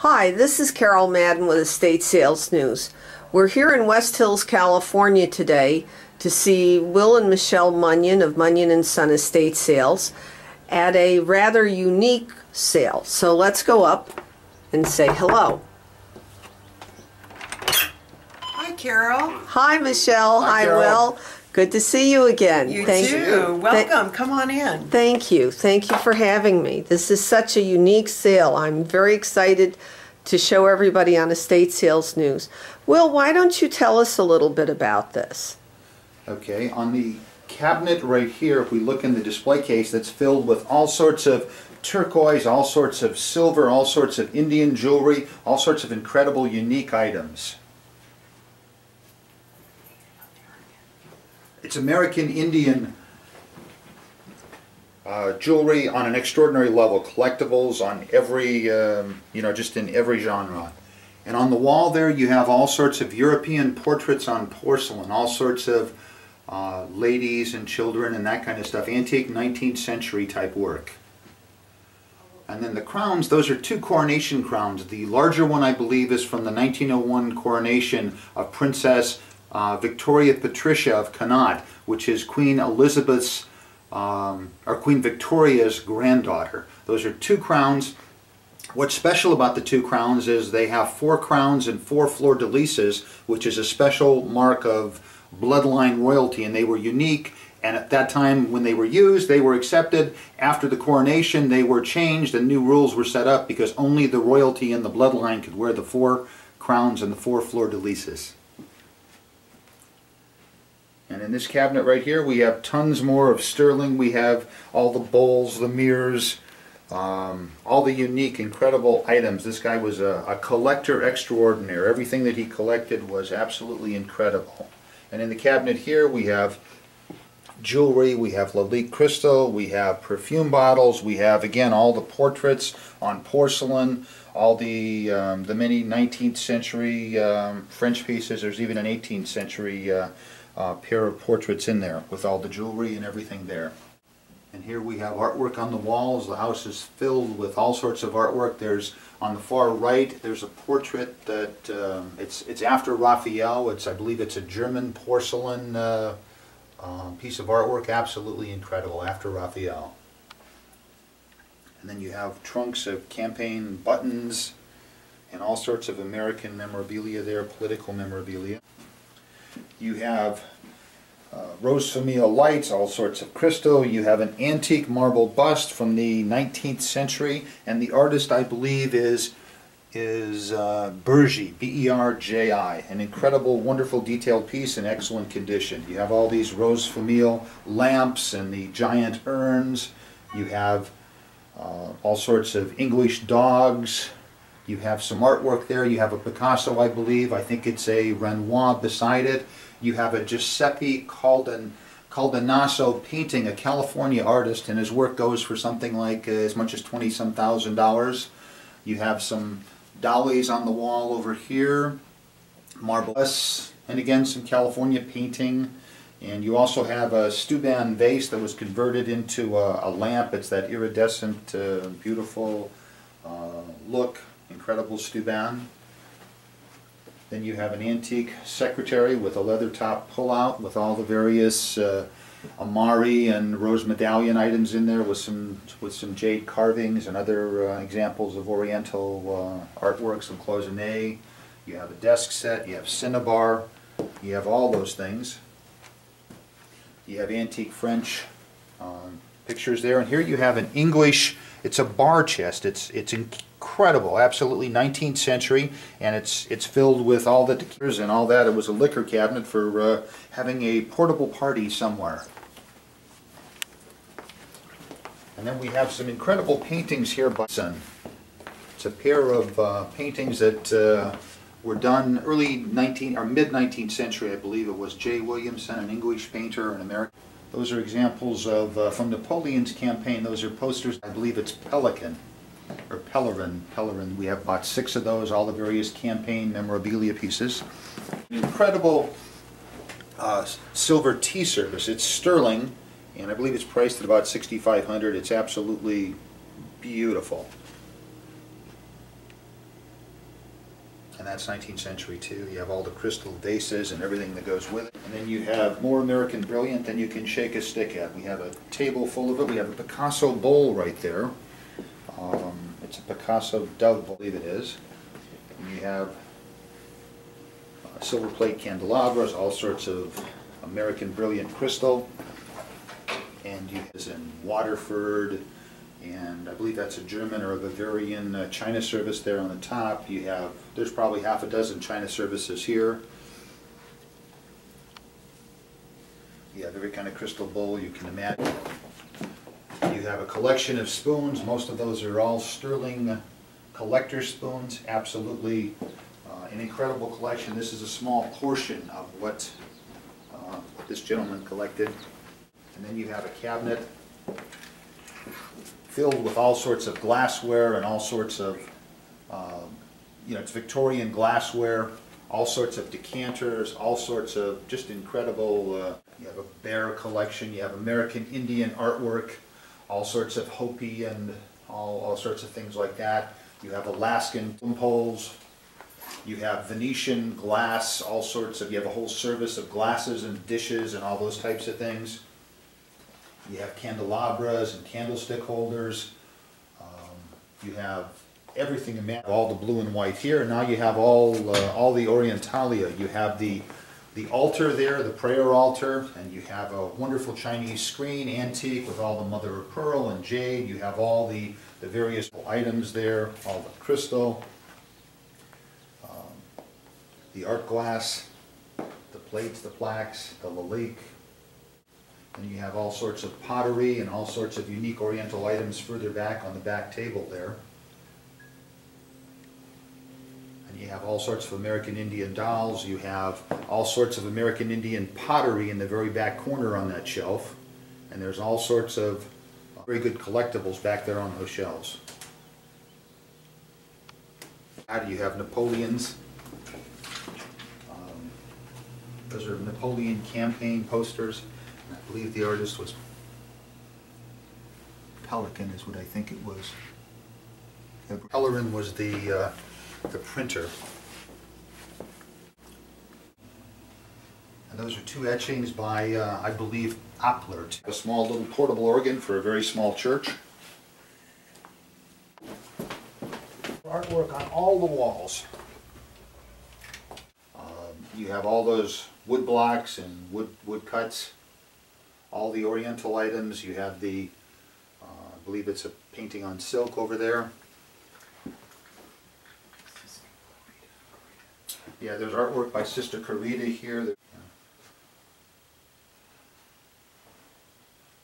Hi, this is Carol Madden with Estate Sales News. We're here in West Hills, California today to see Will and Michelle Munyon of Munyon & Son Estate Sales at a rather unique sale. So let's go up and say hello. Hi, Carol. Hi, Michelle. Hi, Carol. Will. Good to see you again. You too. Welcome. Come on in. Thank you. Thank you for having me. This is such a unique sale. I'm very excited to show everybody on Estate Sales News. Will, why don't you tell us a little bit about this? Okay, on the cabinet right here, if we look in the display case, that's filled with all sorts of turquoise, all sorts of silver, all sorts of Indian jewelry, all sorts of incredible, unique items. It's American Indian jewelry on an extraordinary level, collectibles on every, just in every genre. And on the wall there you have all sorts of European portraits on porcelain, all sorts of ladies and children and that kind of stuff, antique 19th century type work. And then the crowns, those are two coronation crowns. The larger one, I believe, is from the 1901 coronation of Princess Victoria Patricia of Connaught, which is Queen Elizabeth's or Queen Victoria's granddaughter. Those are two crowns. What's special about the two crowns is they have 4 crowns and 4 fleur-de-lises, which is a special mark of bloodline royalty, and they were unique. And at that time, when they were used, they were accepted. After the coronation, they were changed and new rules were set up because only the royalty and the bloodline could wear the 4 crowns and the 4 fleur-de-lises. And in this cabinet right here, we have tons more of sterling. We have all the bowls, the mirrors, all the unique, incredible items. This guy was a collector extraordinaire. Everything that he collected was absolutely incredible. And in the cabinet here, we have jewelry, we have Lalique crystal, we have perfume bottles, we have, again, all the portraits on porcelain, all the many 19th century French pieces. There's even an 18th century pair of portraits in there with all the jewelry and everything there. And here we have artwork on the walls. The house is filled with all sorts of artwork. There's, on the far right, there's a portrait that it's after Raphael. I believe it's a German porcelain piece of artwork. Absolutely incredible, after Raphael. And then you have trunks of campaign buttons and all sorts of American memorabilia there, political memorabilia. You have rose famille lights, all sorts of crystal. You have an antique marble bust from the 19th century, and the artist, I believe, is Bergi, B-E-R-J-I. An incredible, wonderful, detailed piece in excellent condition. You have all these rose famille lamps and the giant urns. You have all sorts of English dogs. You have some artwork there. You have a Picasso, I believe. I think it's a Renoir beside it. You have a Giuseppe Caldanasso painting, a California artist, and his work goes for something like as much as $20-some thousand. You have some dollies on the wall over here, marble, and again some California painting. And you also have a Steuben vase that was converted into a lamp. It's that iridescent, beautiful look. Incredible Steuben. Then you have an antique secretary with a leather top pull-out with all the various Amari and rose medallion items in there with some jade carvings and other examples of Oriental artwork, some cloisonne. You have a desk set, you have cinnabar, you have all those things. You have antique French pictures there, and here you have an English, it's a bar chest. It's incredible, absolutely 19th century, and it's filled with all the decors and all that. It was a liquor cabinet for having a portable party somewhere. And then we have some incredible paintings here by Son. It's a pair of paintings that were done early 19th or mid 19th century, I believe. It was J. Williamson, an English painter, an American. Those are examples of from Napoleon's campaign. Those are posters. I believe it's Pelican. Or Pelerin. We have about 6 of those, all the various campaign memorabilia pieces. Incredible silver tea service. It's sterling, and I believe it's priced at about $6,500. It's absolutely beautiful. and that's 19th century too. You have all the crystal vases and everything that goes with it. And then you have more American brilliant than you can shake a stick at. We have a table full of it. We have a Picasso bowl right there. It's a Picasso dove, I believe it is. And you have silver plate candelabras, all sorts of American brilliant crystal. And you have in Waterford, and I believe that's a German or a Bavarian China service there on the top. You have, there's probably half a dozen China services here. You have every kind of crystal bowl you can imagine. You have a collection of spoons. Most of those are all sterling collector spoons. Absolutely an incredible collection. This is a small portion of what this gentleman collected. And then you have a cabinet filled with all sorts of glassware and all sorts of, it's Victorian glassware, all sorts of decanters, all sorts of just incredible, you have a bear collection, you have American Indian artwork, all sorts of Hopi and all sorts of things like that. You have Alaskan poles, you have Venetian glass, all sorts of, you have a whole service of glasses and dishes and all those types of things. You have candelabras and candlestick holders. You have everything in all the blue and white here. And now you have all the Orientalia. You have the altar there, the prayer altar, and you have a wonderful Chinese screen, antique, with all the mother of pearl and jade. You have all the various items there, all the crystal, the art glass, the plates, the plaques, the lalique. And you have all sorts of pottery and all sorts of unique oriental items further back on the back table there. And you have all sorts of American Indian dolls. You have all sorts of American Indian pottery in the very back corner on that shelf. And there's all sorts of very good collectibles back there on those shelves. You have Napoleon's. Those are Napoleon campaign posters. I believe the artist was Pelican, is what I think it was. Pellerin was the printer. And those are two etchings by, I believe, Oplert. A small little portable organ for a very small church. Artwork on all the walls. You have all those wood blocks and wood cuts. All the oriental items. You have the, I believe it's a painting on silk over there. Yeah, there's artwork by Sister Carita here.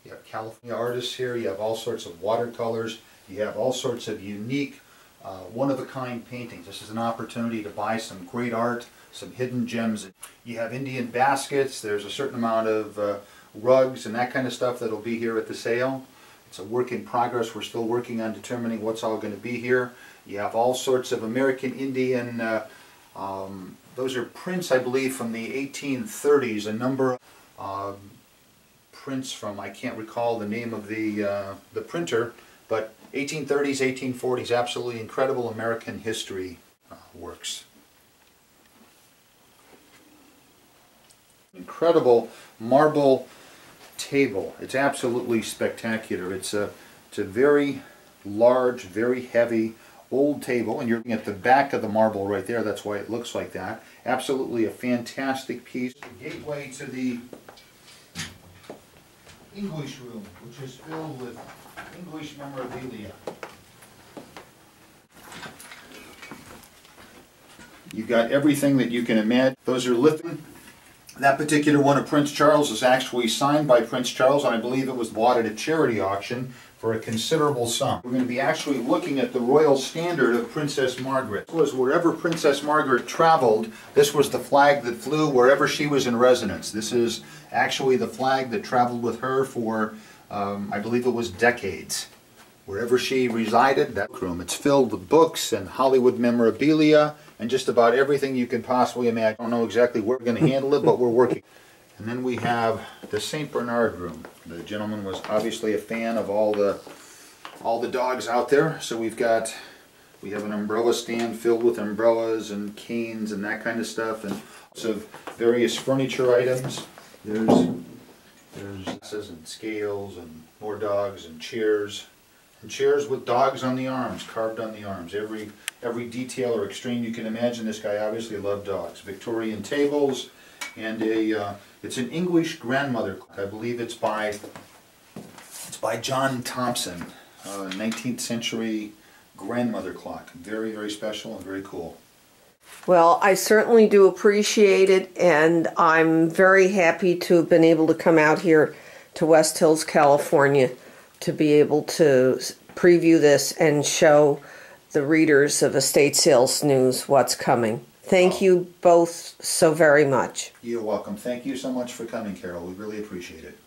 You have California artists here. You have all sorts of watercolors. You have all sorts of unique, one-of-a-kind paintings. This is an opportunity to buy some great art, some hidden gems. You have Indian baskets. There's a certain amount of rugs and that kind of stuff that'll be here at the sale. It's a work in progress. We're still working on determining what's all going to be here. You have all sorts of American Indian, those are prints, I believe, from the 1830s. A number of prints from, I can't recall the name of the printer, but 1830s, 1840s, absolutely incredible American history works. Incredible marble table. It's absolutely spectacular. It's a very large, very heavy, old table, and you're looking at the back of the marble right there. That's why it looks like that. Absolutely a fantastic piece. The gateway to the English room, which is filled with English memorabilia. You've got everything that you can imagine. Those are lithium. That particular one of Prince Charles is actually signed by Prince Charles, and I believe it was bought at a charity auction for a considerable sum. We're going to be actually looking at the royal standard of Princess Margaret. It was wherever Princess Margaret traveled, this was the flag that flew wherever she was in residence. This is actually the flag that traveled with her for, I believe it was decades. Wherever she resided, that room. It's filled with books and Hollywood memorabilia and just about everything you can possibly imagine. I don't know exactly where we're going to handle it, but we're working. And then we have the St. Bernard room. The gentleman was obviously a fan of all the dogs out there. So we've got We have an umbrella stand filled with umbrellas and canes and that kind of stuff, and so various furniture items. There's glasses and scales and more dogs and chairs with dogs on the arms, carved on the arms. Every detail or extreme you can imagine. This guy obviously loved dogs. Victorian tables, and it's an English grandmother clock. I believe it's by John Thompson, 19th century grandmother clock. Very, very special and very cool. Well, I certainly do appreciate it, and I'm very happy to have been able to come out here to West Hills, California, to be able to preview this and show the readers of Estate Sales News what's coming. Thank you both so very much. You're welcome. Thank you so much for coming, Carol. We really appreciate it.